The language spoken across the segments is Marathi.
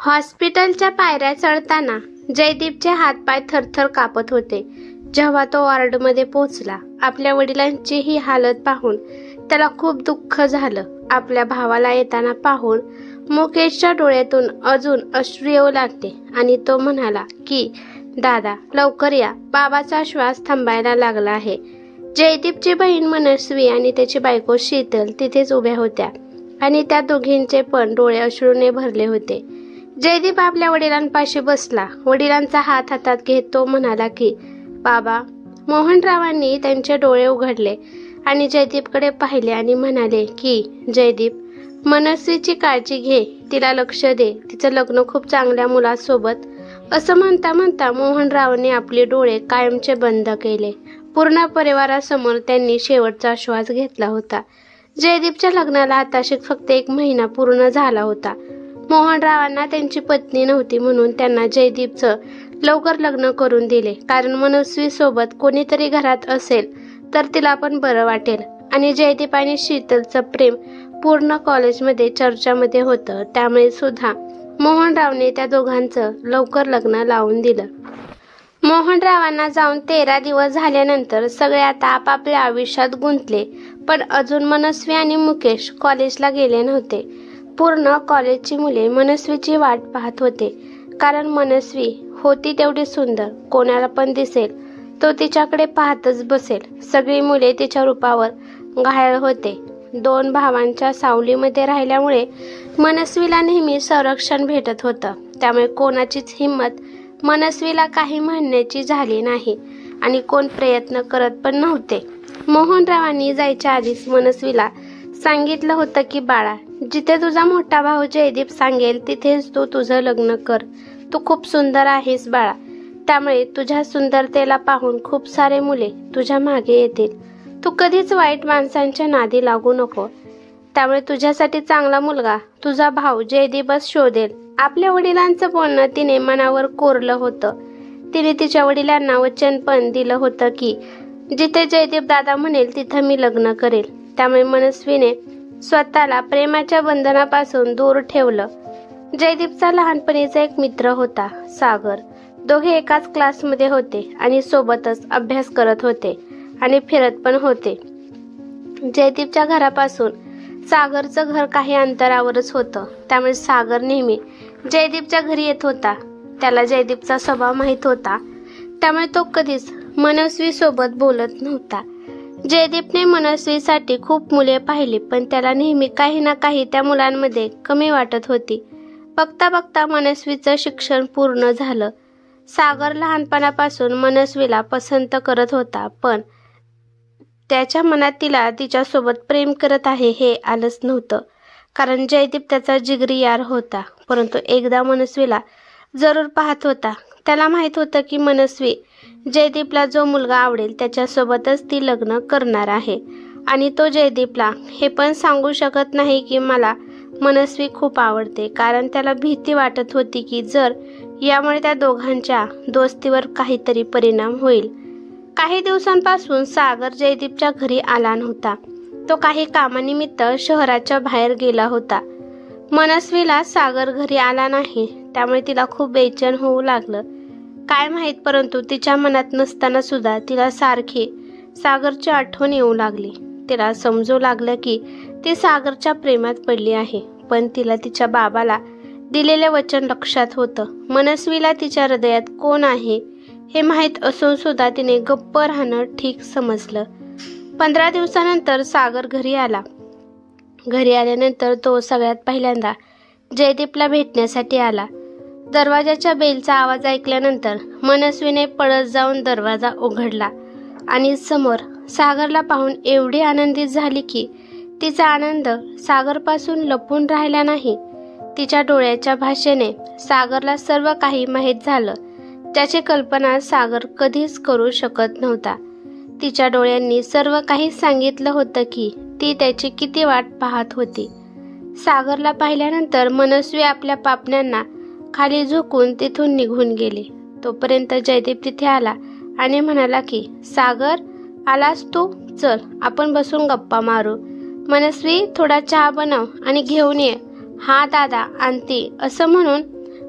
हॉस्पिटलच्या पायऱ्या चढताना जयदीपचे हातपाय थरथर कापत होते. जेव्हा तो वॉर्डमध्ये पोहोचला, आपल्या वडिलांची ही हालत पाहून त्याला खूप दुःख झालं. आपल्या भावाला येताना पाहून मुकेशच्या डोळ्यातून अजून अश्रू येऊ लागले आणि तो म्हणाला की दादा लवकर या, बाबाचा श्वास थांबायला लागला आहे. जयदीपची बहीण मनस्वी आणि त्याची बायको शीतल तिथेच उभ्या होत्या आणि त्या दोघींचे पण डोळे अश्रूने भरले होते. जयदीप आपल्या वडिलांपाशी बसला. वडिलांचा हात हातात घेत तो म्हणाला की बाबा. मोहनरावांनी त्यांचे डोळे उघडले आणि जयदीपकडे पाहिले आणि म्हणाले की जयदीप, मनस्वीची काळजी घे, तिला लक्ष दे, तिचं लग्न खूप चांगल्या मुलासोबत. असं म्हणता म्हणता मोहनरावांनी आपले डोळे कायमचे बंद केले. पूर्ण परिवारासमोर त्यांनी शेवटचा श्वास घेतला होता. जयदीपच्या लग्नाला आताशी फक्त 1 महिना पूर्ण झाला होता. मोहनरावांना त्यांची पत्नी नव्हती म्हणून त्यांना जयदीपचं लवकर लग्न करून दिले, कारण मनस्वी सोबत कोणीतरी घरात असेल तर तिला पण बरं वाटेल. आणि जयदीप आणि शीतलचं प्रेम पूर्ण कॉलेजमध्ये चर्चामध्ये होतं. त्यामुळे सुद्धा मोहनरावने त्या दोघांचं लवकर लग्न लावून दिलं. मोहनरावांना जाऊन 13 दिवस झाल्यानंतर सगळे आता आपापल्या आयुष्यात गुंतले, पण अजून मनस्वी आणि मुकेश कॉलेजला गेले नव्हते. पूर्ण कॉलेजची मुले मनस्वीची वाट पाहत होते, कारण मनस्वी होती तेवढी सुंदर. कोणाला पण दिसेल तो तिच्याकडे पाहतच बसेल. सगळी मुले तिच्या रूपावर घायल होते. 2 भावांच्या सावलीमध्ये राहिल्यामुळे मनस्वीला नेहमी संरक्षण भेटत होतं. त्यामुळे कोणाचीच हिंमत मनस्वीला काही म्हणण्याची झाली नाही आणि कोण प्रयत्न करत पण नव्हते. मोहनरावांनी जायच्या आधीच मनस्वीला सांगितलं होतं की बाळा, जिथे तुझा मोठा भाऊ जयदीप सांगेल तिथेच तू तुझं लग्न कर. तू खूप सुंदर आहेस बाळा, त्यामुळे तुझ्या सुंदरतेला पाहून खूप सारे मुले तुझ्या मागे येतील. तू कधीच वाईट माणसांच्या नादी लागू नको. त्यामुळे तुझ्यासाठी चांगला मुलगा तुझा भाऊ जयदीपच शोधेल. आपल्या वडिलांचं बोलणं तिने मनावर कोरलं होतं. तिने तिच्या वडिलांना वचन पण दिलं होतं की जिथे जयदीप दादा म्हणेल तिथं मी लग्न करेल. त्यामुळे मनस्वीने स्वतःला प्रेमाच्या बंधनापासून दूर ठेवलं. जयदीपचा लहानपणीचा एक मित्र होता, सागर. दोघे एकाच क्लासमध्ये होते आणि सोबतच अभ्यास करत होते आणि फिरत पण होते. जयदीपच्या घरापासून सागरचं घर काही अंतरावरच होतं. त्यामुळे सागर नेहमी जयदीपच्या घरी येत होता. त्याला जयदीपचा स्वभाव माहीत होता, त्यामुळे तो कधीच मनस्वी सोबत बोलत नव्हता. जयदीपने मनस्वीसाठी खूप मुले पाहिली, पण त्याला नेहमी काही ना काही त्या मुलांमध्ये कमी वाटत होती. बघता बघता मनस्वीचं शिक्षण पूर्ण झालं. सागर लहानपणापासून मनस्वीला पसंत करत होता, पण त्याच्या मनात तिला तिच्यासोबत प्रेम करत आहे हे आलंच नव्हतं, कारण जयदीप त्याचा जिगरी यार होता. परंतु एकदा मनस्वीला जरूर पाहत होता. त्याला माहीत होतं की मनस्वी जयदीपला जो मुलगा आवडेल त्याच्यासोबतच ती लग्न करणार आहे आणि तो जयदीपला हे पण सांगू शकत नाही की मला मनस्वी खूप आवडते, कारण त्याला भीती वाटत होती की जर यामुळे त्या दोघांच्या दोस्तीवर काहीतरी परिणाम होईल. काही दिवसांपासून सागर जयदीपच्या घरी आला नव्हता. तो काही कामानिमित्त शहराच्या बाहेर गेला होता. मनस्वीला सागर घरी आला नाही, त्यामुळे तिला खूप बेचैन होऊ लागलं. काय माहीत, परंतु तिच्या मनात नसताना सुद्धा तिला सारखी सागरची आठवण येऊ लागली. तिला समजू लागलं की ती सागरच्या प्रेमात पडली आहे, पण तिला तिच्या बाबाला दिलेले वचन लक्षात होतं. मनस्वीला तिच्या हृदयात कोण आहे हे माहीत असून सुद्धा तिने गप्प राहणं ठीक समजलं. 15 दिवसानंतर सागर घरी आला. घरी आल्यानंतर तो सगळ्यात पहिल्यांदा जयदीपला भेटण्यासाठी आला. दरवाजाच्या बेलचा आवाज ऐकल्यानंतर मनस्वीने पळत जाऊन दरवाजा उघडला आणि समोर सागरला पाहून एवढी आनंदित झाली की तिचा आनंद सागरपासून लपून राहिला नाही. तिच्या डोळ्याच्या भाषेने सागरला सर्व काही माहीत झालं, ज्याची कल्पना सागर कधीच करू शकत नव्हता. तिच्या डोळ्यांनी सर्व काही सांगितलं होतं की ती त्याची किती वाट पाहत होती. सागरला पाहिल्यानंतर मनस्वी आपल्या पापण्यांना खाली झोकून तिथून निघून गेली. तोपर्यंत जयदीप तिथे आला आणि म्हणाला की सागर, आलास तू? चल आपण बसून गप्पा मारू. मनस्वी, थोडा चहा बनव आणि घेऊन ये. हा दादा, आणते, असं म्हणून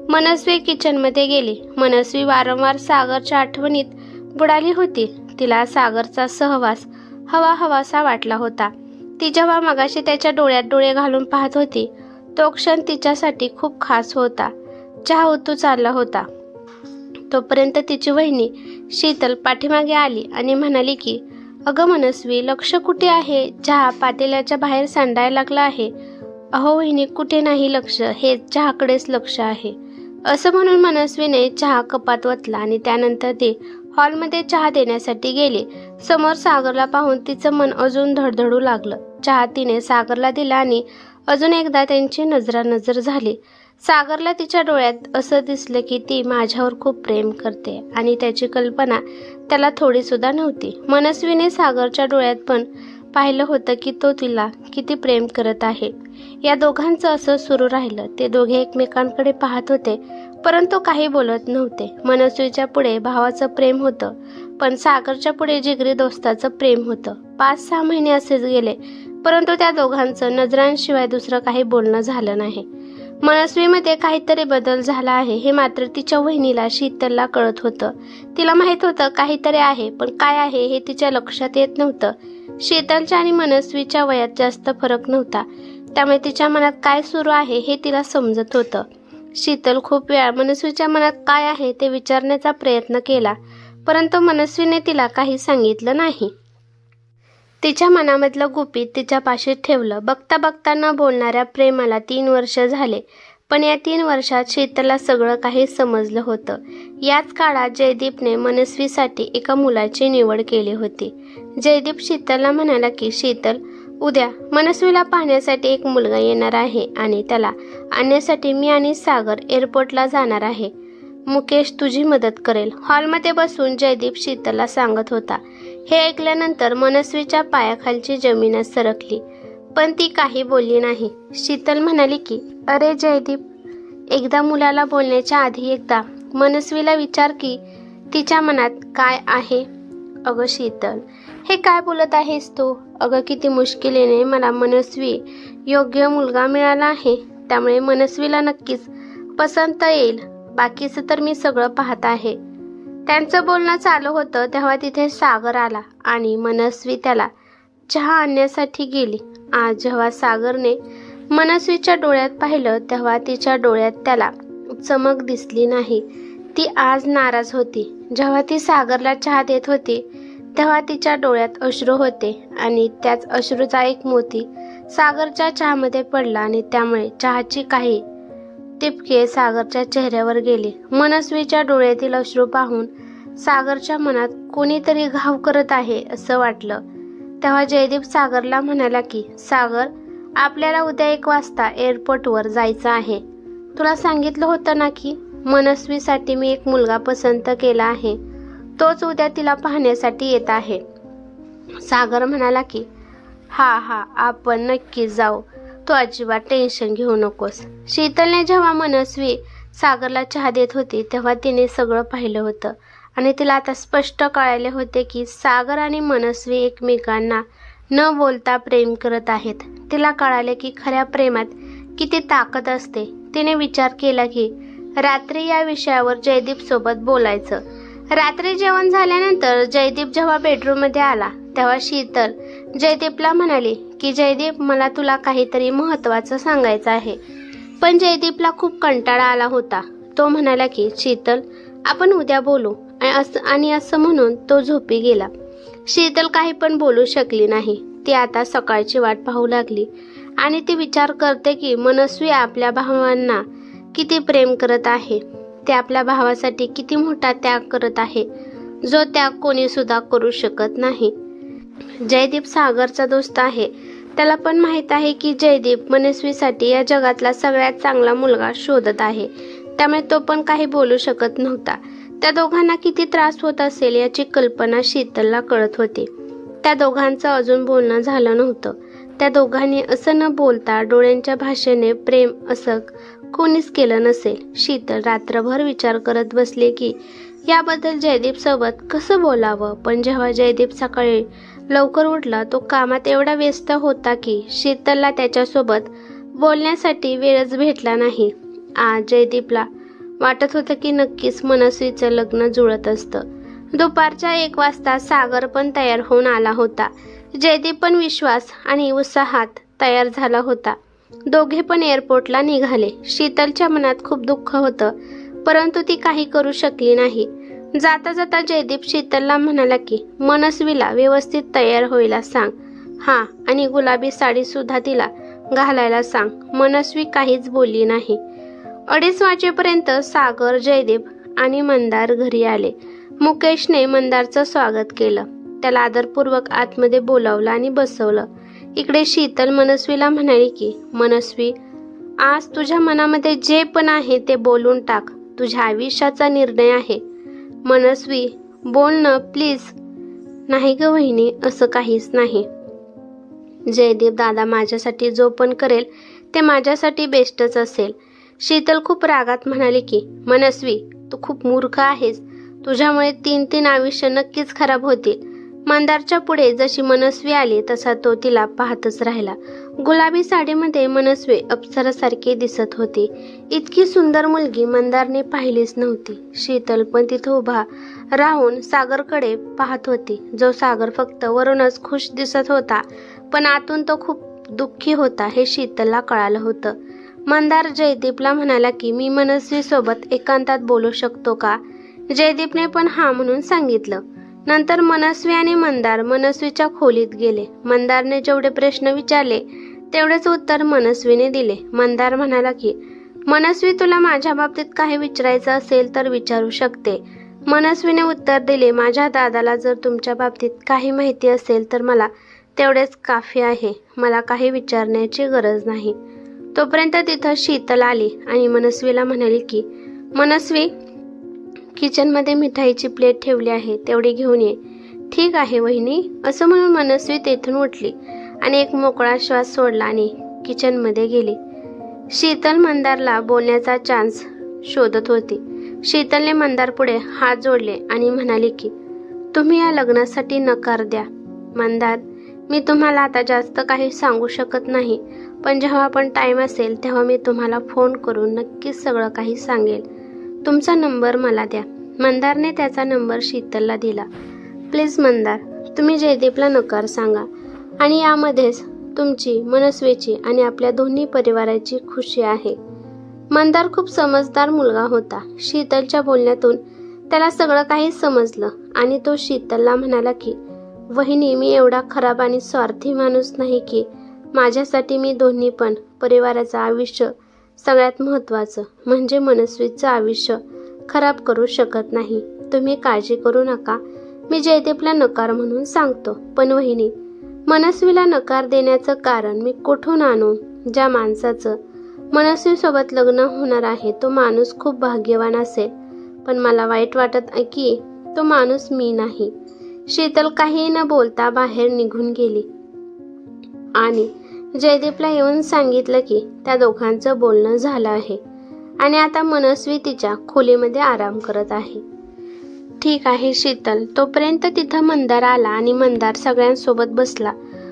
मनस्वी किचनमध्ये गेली. मनस्वी वारंवार सागरच्या आठवणीत बुडाली होती. तिला सागरचा सहवास हवाहवासा वाटला होता. ती जेव्हा मगाशी त्याच्या डोळ्यात डोळे घालून पाहत होती तो क्षण तिच्यासाठी खूप खास होता. चहा उतू चालला होता तोपर्यंत तिची वहिनी शीतल पाठीमागे आली आणि म्हणाली की, अगं मनस्वी, लक्ष कुठे आहे? चहा पातेल्याच्या बाहेर सांडायला लागला आहे. अहो वहिनी, कुठे नाही लक्ष, हे चहाकडेच लक्ष आहे. असं म्हणून मनस्वीने चहा कपात वतला आणि त्यानंतर ती हॉलमध्ये चहा देण्यासाठी गेली. समोर सागरला पाहून तिचं मन अजून धडधडू लागलं. चहा तिने सागरला दिला आणि अजून एकदा त्यांची नजरानजर झाली. सागरला तिच्या डोळ्यात असं दिसलं की ती माझ्यावर खूप प्रेम करते आणि त्याची कल्पना त्याला थोडी सुद्धा नव्हती. मनस्वीने सागरच्या डोळ्यात पण पाहिलं होतं की तो तिला किती प्रेम करत आहे. या दोघांचं असं सुरू राहिलं. ते दोघे एकमेकांकडे पाहत होते परंतु काही बोलत नव्हते. मनस्वीच्या पुढे भावाचं प्रेम होतं पण सागरच्या पुढे जिगरी दोस्ताचं प्रेम होतं. 5-6 महिने असेच गेले परंतु त्या दोघांचं नजरांशिवाय दुसरं काही बोलणं झालं नाही. मनस्वीमध्ये काहीतरी बदल झाला आहे हे मात्र तिच्या वहिनीला शीतलला कळत होतं. तिला माहित होतं काहीतरी आहे पण काय आहे हे तिच्या लक्षात येत नव्हतं. शीतलच्या आणि मनस्वीच्या वयात जास्त फरक नव्हता त्यामुळे तिच्या मनात काय सुरू आहे हे तिला समजत होतं. शीतल खूप वेळा मनस्वीच्या मनात काय आहे ते विचारण्याचा प्रयत्न केला परंतु मनस्वीने तिला काही सांगितलं नाही. तिच्या मनामधलं गुपित तिच्या पाशी ठेवलं. बघता बघता न बोलणाऱ्या प्रेमाला 3 वर्ष झाले पण या 3 वर्षात शीतलला सगळं काही समजलं होतं. याच काळात जयदीपने मनस्वीसाठी एका मुलाची निवड केली होती. जयदीप शीतलला म्हणाला की, शीतल, उद्या मनस्वीला पाहण्यासाठी एक मुलगा येणार आहे आणि त्याला आणण्यासाठी मी आणि सागर एअरपोर्टला जाणार आहे. मुकेश तुझी मदत करेल. हॉलमध्ये बसून जयदीप शीतलला सांगत होता. हे ऐकल्यानंतर मनस्वीच्या पायाखालची जमीनच सरकली पण ती काही बोलली नाही. शीतल म्हणाली की, अरे जयदीप, एकदा मुलाला बोलण्याच्या आधी एकदा मनस्वीला विचार की तिच्या मनात काय आहे. अगं शीतल, हे काय बोलत आहेस तू? अगं किती मुश्किलीने मला मनस्वी योग्य मुलगा मिळाला आहे त्यामुळे मनस्वीला नक्कीच पसंत येईल. बाकीचं तर मी सगळं पाहत आहे. त्यांचं बोलणं चालू होतं तेव्हा तिथे सागर आला आणि मनस्वी त्याला चहा आणण्यासाठी गेली. आज जेव्हा सागरने मनस्वीच्या डोळ्यात पाहिलं तेव्हा तिच्या डोळ्यात त्याला चमक दिसली नाही. ती आज नाराज होती. जेव्हा ती सागरला चहा देत होती तेव्हा तिच्या डोळ्यात अश्रू होते आणि त्याच अश्रूचा एक मोती सागरच्या चहामध्ये पडला आणि त्यामुळे चहाची काही टिपके सागरच्या चेहऱ्यावर गेली. मनस्वीच्या डोळ्यातील अश्रू पाहून सागरच्या मनात कोणीतरी घाव करत आहे असं वाटलं. तेव्हा जयदीप सागरला म्हणाला की, सागर, आपल्याला उद्या 1 वाजता एअरपोर्टवर जायचं आहे. तुला सांगितलं होतं ना की मनस्वीसाठी मी एक मुलगा पसंत केला आहे. तोच उद्या तिला पाहण्यासाठी येत आहे. सागर म्हणाला की, हा आपण नक्की जाऊ. तू अजिबात टेन्शन घेऊ नकोस. शीतलने जेव्हा मनस्वी सागरला चहा देत होती तेव्हा तिने सगळं पाहिलं होतं आणि तिला आता स्पष्ट कळाले होते की सागर आणि मनस्वी एकमेकांना न बोलता प्रेम करत आहेत. तिला कळाले की खऱ्या प्रेमात किती ताकद असते. तिने विचार केला की रात्री या विषयावर जयदीप सोबत बोलायचं. रात्री जेवण झाल्यानंतर जयदीप जेव्हा बेडरूममध्ये आला तेव्हा शीतल जयदीपला म्हणाली की, जयदीप, मला तुला काहीतरी महत्त्वाचं सांगायचं आहे. पण जयदीपला खूप कंटाळा आला होता. तो म्हणाला की, शीतल, आपण उद्या बोलू. आणि असं म्हणून तो झोपी गेला. शीतल काही पण बोलू शकली नाही. ती आता सकाळची वाट पाहू लागली आणि ती विचार करते की मनस्वी आपल्या भावांना किती प्रेम करत आहे. ते आपल्या भावासाठी किती मोठा त्याग करत आहे जो त्याग कोणी सुद्धा करू शकत नाही. जयदीप सागरचा दोस्त आहे. त्याला पण माहित आहे की जयदीप मनस्वीसाठी या जगातला सगळ्यात चांगला मुलगा शोधत आहे. त्यामुळे तो पण काही बोलू शकत नव्हता. त्या दोघांना किती त्रास होत असेल याची कल्पना शीतलला कळत होती. त्या दोघांचं अजून बोलणं झालं नव्हतं. त्या दोघांनी असं न बोलता डोळ्यांच्या भाषेने प्रेम असं कोणीच केलं नसेल. शीतल रात्रभर विचार करत बसले की याबद्दल जयदीप सोबत कसं बोलावं. पण जेव्हा जयदीप सकाळी लवकर उठला तो कामात एवढा व्यस्त होता की शीतलला त्याच्यासोबत बोलण्यासाठी वेळच भेटला नाही. आज जयदीपला वाटत होतं की नक्कीच मनस्वीचं लग्न जुळत असतं. दुपारच्या 1 वाजता सागर पण तयार होऊन आला होता. जयदीप पण विश्वास आणि उत्साहात तयार झाला होता. दोघे पण एअरपोर्टला निघाले. शीतलच्या मनात खूप दुःख होतं, परंतु ती काही करू शकली नाही. जाता जाता जयदीप शीतलला म्हणाला की मनस्वीला व्यवस्थित तयार व्हायला सांग. हा, आणि गुलाबी साडी सुद्धा तिला घालायला सांग. मनस्वी काहीच बोलली नाही. 2:30 वाजेपर्यंत सागर, जयदीप आणि मंदार घरी आले. मुकेशने मंदारचं स्वागत केलं. त्याला आदरपूर्वक आतमध्ये बोलावलं आणि बसवलं. इकडे शीतल मनस्वीला म्हणाली की मनस्वी, आज तुझ्या मनामध्ये जे पण आहे ते बोलून टाक. तुझ्या आयुष्याचा निर्णय आहे. मनस्वी, बोल ना प्लीज. नाही ग वहिनी, असं काहीच नाही. जयदीप दादा माझ्यासाठी जो पण करेल ते माझ्यासाठी बेस्टच असेल. शीतल खूप रागात म्हणाली की मनस्वी, तू खूप मूर्ख आहेस. तुझ्यामुळे 3 आयुष्य नक्कीच खराब होतील. मंदारच्या पुढे जशी मनस्वी आली तसा तो तिला पाहतच राहिला. गुलाबी साडीमध्ये मनस्वी अप्सरासारखी दिसत होती. इतकी सुंदर मुलगी मंदारने पाहिलीच नव्हती. शीतल पण तिथे उभा राहून सागरकडे पाहत होती. जो सागर फक्त वरूनच खुश दिसत होता, पण आतून तो खूप दुःखी होता हे शीतलला कळालं होतं. मंदार जयदीपला म्हणाला की मी मनस्वी सोबत एकांतात बोलू शकतो का? जयदीपने पण हा म्हणून सांगितलं. नंतर मनस्वी आणि मंदार मनस्वीच्या खोलीत गेले. मंदारने जेवढे प्रश्न विचारले तेवढेच उत्तर मनस्वीने दिले. मंदार म्हणाला की मनस्वी, तुला माझ्या बाबतीत काही विचारायचं असेल तर विचारू शकते. मनस्वीने उत्तर दिले, माझ्या दादाला जर तुमच्या बाबतीत काही माहिती असेल तर मला तेवढेच काफी आहे. मला काही विचारण्याची गरज नाही. तोपर्यंत तिथं शीतल आली आणि मनस्वीला म्हणाली की मनस्वी, किचनमध्ये मिठाईची प्लेट ठेवली आहे, तेवढी घेऊन ये. ठीक आहे वहिनी, असं म्हणून मनस्वी तेथून उठली आणि एक मोकळा श्वास सोडला आणि किचनमध्ये गेली. शीतल मंदारला बोलण्याचा चान्स शोधत होती. शीतलने मंदार पुढे हात जोडले आणि म्हणाली की तुम्ही या लग्नासाठी नकार द्या. मंदार, मी तुम्हाला आता जास्त काही सांगू शकत नाही, पण जेव्हा पण टाइम असेल तेव्हा मी तुम्हाला फोन करून नक्कीच सगळं काही सांगेल. तुमचा नंबर मला द्या. मंदारने त्याचा नंबर शीतलला दिला. प्लीज मंदार, तुम्ही जयदीपला नकार सांगा आणि यामध्येच तुमची, मनस्वीची आणि आपल्या दोन्ही परिवाराची खुशी आहे. मंदार खूप समजदार मुलगा होता. शीतलच्या बोलण्यातून त्याला सगळं काही समजलं आणि तो शीतलला म्हणाला की वहिनी, मी एवढा खराब आणि स्वार्थी माणूस नाही की माझ्यासाठी मी दोन्ही पण परिवाराचं आयुष्य सगळ्यात महत्त्वाचं म्हणजे मनस्वीचं आयुष्य खराब करू शकत नाही. तुम्ही काळजी करू नका. मी जयदीपला नकार म्हणून सांगतो, पण वहिनी, मनस्वीला नकार देण्याचं कारण मी कुठून आणू? ज्या माणसाचं मनस्वीसोबत लग्न होणार आहे तो माणूस खूप भाग्यवान असेल, पण मला वाईट वाटत आहे की तो माणूस मी नाही. शीतल काही न बोलता बाहेर निघून गेली आणि जयदीपला येऊन सांगितलं की त्या दोघांचं बोलणं झालं आहे आणि आता मनस्वी तिच्या खोलीमध्ये आराम करत आहे. ठीक आहे शीतल. तोपर्यंत तिथं मंदार आला आणि मंदार सगळ्यांसोबत बसला.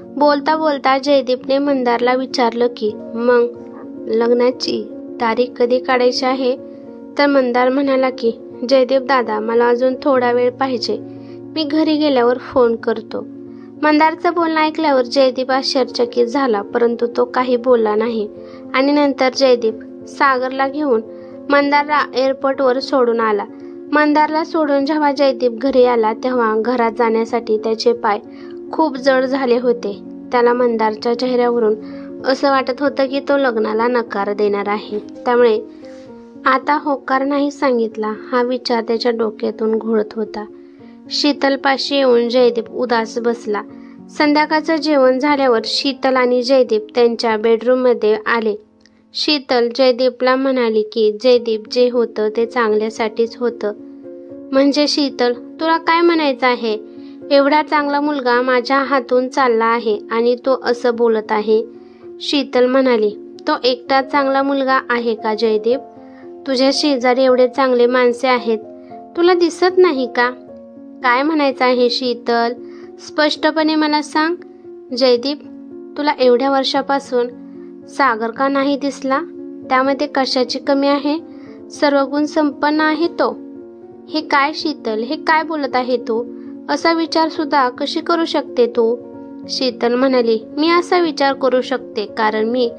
बोलता बोलता जयदीपने मंदारला विचारलं की मग लग्नाची तारीख कधी काढायची आहे? तर मंदार म्हणाला की जयदीप दादा, मला अजून थोडा वेळ पाहिजे. मी घरी गेल्यावर फोन करतो. मंदारचं बोलणं ऐकल्यावर जयदीप आश्चर्यचकित झाला, परंतु तो काही बोलला नाही. आणि नंतर जयदीप सागरला घेऊन मंदारला एअरपोर्टवर सोडून आला. मंदारला सोडून जेव्हा जयदीप घरी आला तेव्हा घरात जाण्यासाठी त्याचे पाय खूप जड झाले होते. त्याला मंदारच्या चेहऱ्यावरून असं वाटत होतं की तो लग्नाला नकार देणार आहे. त्यामुळे आता होकार नाही सांगितला हा विचार त्याच्या डोक्यातून घोळत होता. शीतलपाशी येऊन जयदीप उदास बसला. संध्याकाळचं जेवण झाल्यावर शीतल आणि जयदीप त्यांच्या बेडरूममध्ये आले. शीतल जयदीपला म्हणाली की जयदीप, जे होतं ते चांगल्यासाठीच होतं. म्हणजे शीतल, तुला काय म्हणायचं आहे? एवढा चांगला मुलगा माझ्या हातून चालला आहे आणि तो असं बोलत आहे. शीतल म्हणाली, तो एकटा चांगला मुलगा आहे का जयदीप? तुझ्या शेजारी एवढे चांगले माणसे आहेत, तुला दिसत नाही का? काय म्हणायचं आहे शीतल? स्पष्टपणे मला सांग. जयदीप, तुला एवढ्या वर्षापासून सागर का नाही दिसला? त्यामध्ये कशाची कमी आहे? सर्व गुण संपन्न आहे तो. हे काय शीतल, हे काय बोलत आहे तू? असा विचार सुद्धा कशी करू शकते तू? शीतल म्हणाली, मी असा विचार करू शकते कारण मी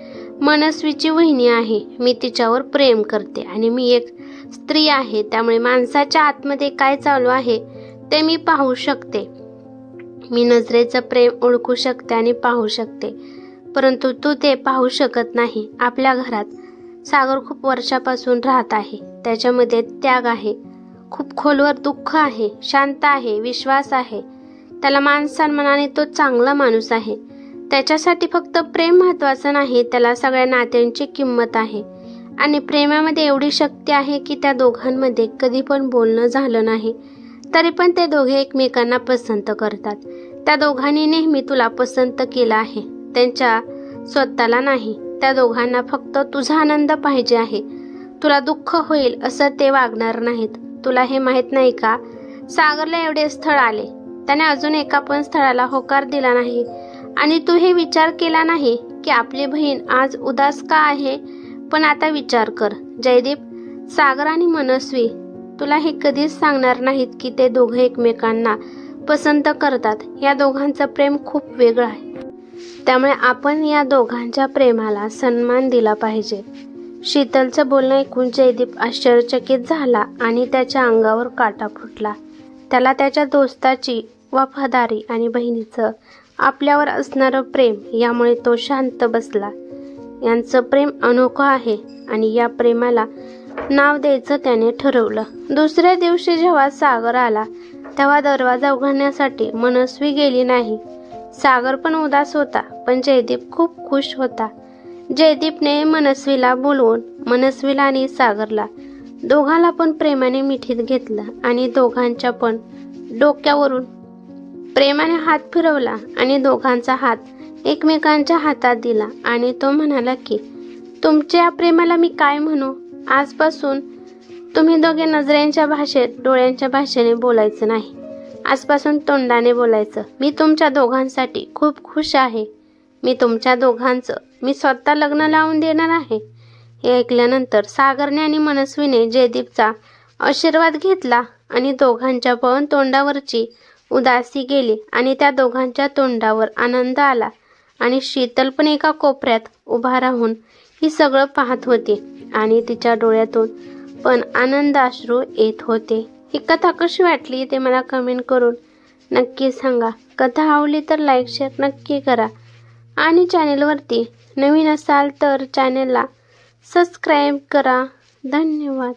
मनस्वीची वहिनी आहे. मी तिच्यावर प्रेम करते आणि मी एक स्त्री आहे, त्यामुळे माणसाच्या आतमध्ये काय चालू आहे ते मी पाहू शकते. मी नजरेचं प्रेम ओळखू शकते आणि पाहू शकते, परंतु तू ते पाहू शकत नाही. आपल्या घरात सागर खूप वर्षापासून राहत आहे. त्याच्यामध्ये त्याग आहे, खूप खोलवर दुःख आहे, शांत आहे, विश्वास आहे. त्याला मान सन्मानाने तो चांगला माणूस आहे. त्याच्यासाठी फक्त प्रेम महत्वाचं नाही, त्याला सगळ्या नात्यांची किंमत आहे. आणि प्रेमामध्ये एवढी शक्ती आहे की त्या दोघांमध्ये कधी पण बोलणं झालं नाही तरी पण ते दोघे एकमेकांना पसंत करतात. त्या दोघांनी नेहमी तुला पसंत केलं आहे, त्यांच्या स्वतःला नाही. त्या दोघांना फक्त तुझा आनंद पाहिजे आहे. तुला दुःख होईल असं ते वागणार नाहीत. तुला हे माहित नाही का? सागरला एवढे स्थळ आले, त्याने अजून एका पण स्थळाला होकार दिला नाही. आणि तू हे विचार केला नाही की आपली बहीण आज उदास का आहे? पण आता विचार कर जयदीप, सागर आणि मनस्वी तुला हे कधीच सांगणार नाहीत की ते दोघे एकमेकांना पसंत करतात. या दोघांचं प्रेम खूप वेगळं आहे, त्यामुळे आपण या दोघांच्या प्रेमाला सन्मान दिला पाहिजे. शीतलचं बोलणं ऐकून जयदीप आश्चर्यचकित झाला आणि त्याच्या अंगावर काटा फुटला. त्याला त्याच्या दोस्ताची वफादारी आणि बहिणीचं आपल्यावर असणारं प्रेम यामुळे तो शांत बसला. यांचं प्रेम अनोखं आहे आणि या प्रेमाला नाव द्यायचं त्याने ठरवलं. दुसऱ्या दिवशी जेव्हा सागर आला तेव्हा दरवाजा उघडण्यासाठी मनस्वी गेली नाही. सागर पण उदास होता, पण जयदीप खूप खुश होता. जयदीपने मनस्वीला बोलवून मनस्वीला आणि सागरला दोघांना पण प्रेमाने मिठीत घेतलं आणि दोघांच्या पण डोक्यावरून प्रेमाने हात फिरवला आणि दोघांचा हात एकमेकांच्या हातात दिला आणि तो म्हणाला की तुमच्या या प्रेमाला मी काय म्हणू? आजपासून तुम्ही दोघे नजरेंच्या भाषेत, डोळ्यांच्या भाषेने बोलायचं नाही. आजपासून तोंडाने बोलायचं. मी तुमच्या दोघांसाठी खूप खुश आहे. मी तुमच्या दोघांचं मी स्वतः लग्न लावून देणार आहे. हे ऐकल्यानंतर सागरने आणि मनस्वीने जयदीपचा आशीर्वाद घेतला आणि दोघांच्या पण तोंडावरची उदासी गेली आणि त्या दोघांच्या तोंडावर आनंद आला. आणि शीतल पण एका कोपऱ्यात उभा राहून ही सगळं पाहत होती आणि तिच्या डोळ्यातून पण आनंद अश्रू येत होते. ही कथा कशी वाटली ते मला कमेंट करून नक्की सांगा. कथा आवडली तर लाईक शेअर नक्की करा आणि चॅनेलवरती नवीन असाल तर चॅनेलला सबस्क्राईब करा. धन्यवाद.